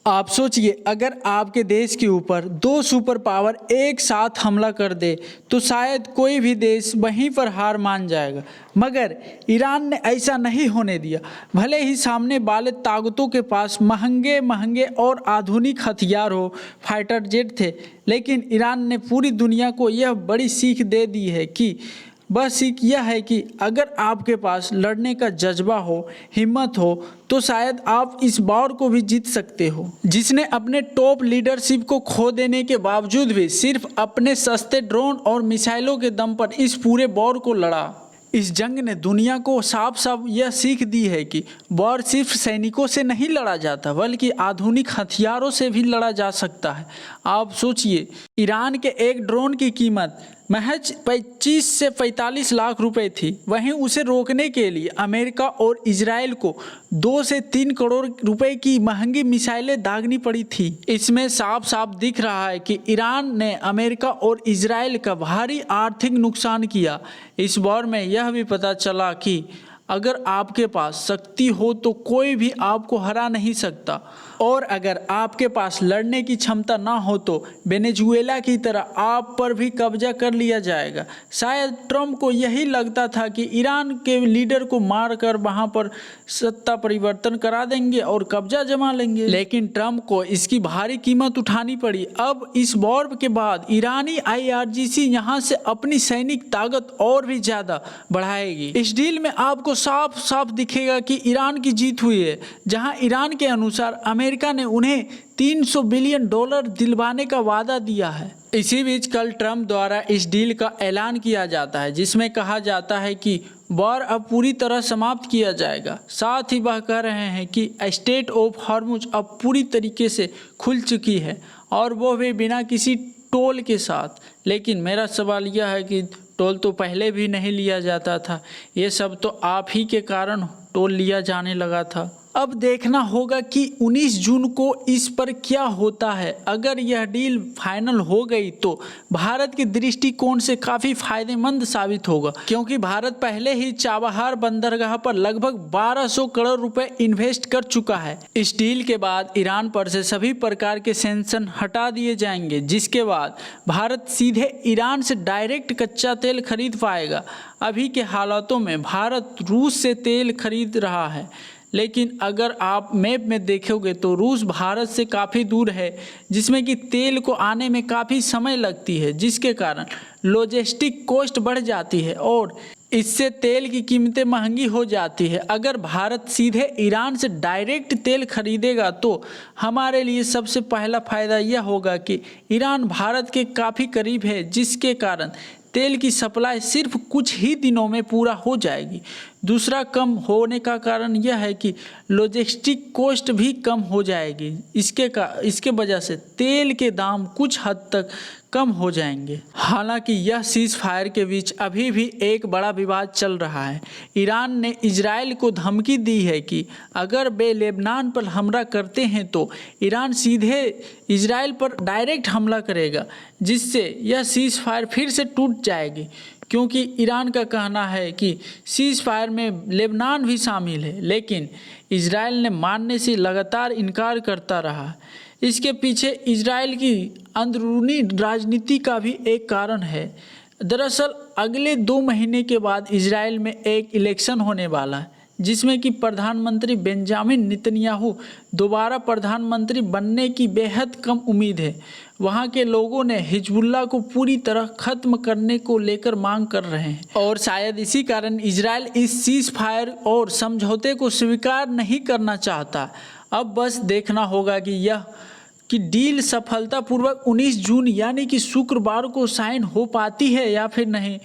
आप सोचिए, अगर आपके देश के ऊपर दो सुपर पावर एक साथ हमला कर दे तो शायद कोई भी देश वहीं पर हार मान जाएगा। मगर ईरान ने ऐसा नहीं होने दिया। भले ही सामने वाले ताकतों के पास महंगे महंगे और आधुनिक हथियार हो, फाइटर जेट थे, लेकिन ईरान ने पूरी दुनिया को यह बड़ी सीख दे दी है कि बस सीख यह है कि अगर आपके पास लड़ने का जज्बा हो, हिम्मत हो, तो शायद आप इस वॉर को भी जीत सकते हो। जिसने अपने टॉप लीडरशिप को खो देने के बावजूद भी सिर्फ अपने सस्ते ड्रोन और मिसाइलों के दम पर इस पूरे वॉर को लड़ा। इस जंग ने दुनिया को साफ साफ यह सीख दी है कि वॉर सिर्फ सैनिकों से नहीं लड़ा जाता, बल्कि आधुनिक हथियारों से भी लड़ा जा सकता है। आप सोचिए, ईरान के एक ड्रोन की कीमत महज 25 से 45 लाख रुपए थी। वहीं उसे रोकने के लिए अमेरिका और इजराइल को 2 से 3 करोड़ रुपए की महंगी मिसाइलें दागनी पड़ी थी। इसमें साफ साफ दिख रहा है कि ईरान ने अमेरिका और इजराइल का भारी आर्थिक नुकसान किया। इस वॉर में यह भी पता चला कि अगर आपके पास शक्ति हो तो कोई भी आपको हरा नहीं सकता, और अगर आपके पास लड़ने की क्षमता ना हो तो वेनेजुएला की तरह आप पर भी कब्जा कर लिया जाएगा। शायद ट्रम्प को यही लगता था कि ईरान के लीडर को मारकर वहां पर सत्ता परिवर्तन करा देंगे और कब्जा जमा लेंगे, लेकिन ट्रम्प को इसकी भारी कीमत उठानी पड़ी। अब इस वॉर के बाद ईरानी IRGC यहां से अपनी सैनिक ताकत और भी ज़्यादा बढ़ाएगी। इस डील में आपको साफ साफ दिखेगा कि ईरान की जीत हुई है। जहां ईरान के अनुसार अमेरिका ने उन्हें $300 बिलियन दिलवाने का वादा दिया है। इसी बीच कल ट्रम्प द्वारा इस डील का ऐलान किया जाता है, जिसमें कहा जाता है कि वॉर अब पूरी तरह समाप्त किया जाएगा। साथ ही वह कह रहे हैं कि स्ट्रेट ऑफ हॉर्मुज अब पूरी तरीके से खुल चुकी है, और वो भी बिना किसी टोल के साथ। लेकिन मेरा सवाल यह है कि टोल तो पहले भी नहीं लिया जाता था, ये सब तो आप ही के कारण टोल लिया जाने लगा था। अब देखना होगा कि 19 जून को इस पर क्या होता है। अगर यह डील फाइनल हो गई तो भारत के दृष्टिकोण से काफ़ी फायदेमंद साबित होगा, क्योंकि भारत पहले ही चाबहार बंदरगाह पर लगभग 1200 करोड़ रुपए इन्वेस्ट कर चुका है। इस डील के बाद ईरान पर से सभी प्रकार के सैंक्शन हटा दिए जाएंगे, जिसके बाद भारत सीधे ईरान से डायरेक्ट कच्चा तेल खरीद पाएगा। अभी के हालातों में भारत रूस से तेल खरीद रहा है, लेकिन अगर आप मैप में देखोगे तो रूस भारत से काफ़ी दूर है, जिसमें कि तेल को आने में काफ़ी समय लगती है, जिसके कारण लॉजिस्टिक कॉस्ट बढ़ जाती है और इससे तेल की कीमतें महंगी हो जाती है। अगर भारत सीधे ईरान से डायरेक्ट तेल खरीदेगा तो हमारे लिए सबसे पहला फ़ायदा यह होगा कि ईरान भारत के काफ़ी करीब है, जिसके कारण तेल की सप्लाई सिर्फ कुछ ही दिनों में पूरा हो जाएगी। दूसरा कम होने का कारण यह है कि लॉजिस्टिक कॉस्ट भी कम हो जाएगी। इसके वजह से तेल के दाम कुछ हद तक कम हो जाएंगे। हालांकि यह सीज फायर के बीच अभी भी एक बड़ा विवाद चल रहा है। ईरान ने इजराइल को धमकी दी है कि अगर वे लेबनान पर हमला करते हैं तो ईरान सीधे इजराइल पर डायरेक्ट हमला करेगा, जिससे यह सीज फायर फिर से टूट जाएगी, क्योंकि ईरान का कहना है कि सीज फायर में लेबनान भी शामिल है, लेकिन इजराइल ने मानने से लगातार इनकार करता रहा। इसके पीछे इजराइल की अंदरूनी राजनीति का भी एक कारण है। दरअसल अगले 2 महीने के बाद इजराइल में एक इलेक्शन होने वाला है, जिसमें कि प्रधानमंत्री बेंजामिन नेतन्याहू दोबारा प्रधानमंत्री बनने की बेहद कम उम्मीद है। वहां के लोगों ने हिजबुल्लाह को पूरी तरह खत्म करने को लेकर मांग कर रहे हैं, और शायद इसी कारण इजराइल इस सीज फायर और समझौते को स्वीकार नहीं करना चाहता। अब बस देखना होगा कि डील सफलतापूर्वक 19 जून यानी कि शुक्रवार को साइन हो पाती है या फिर नहीं।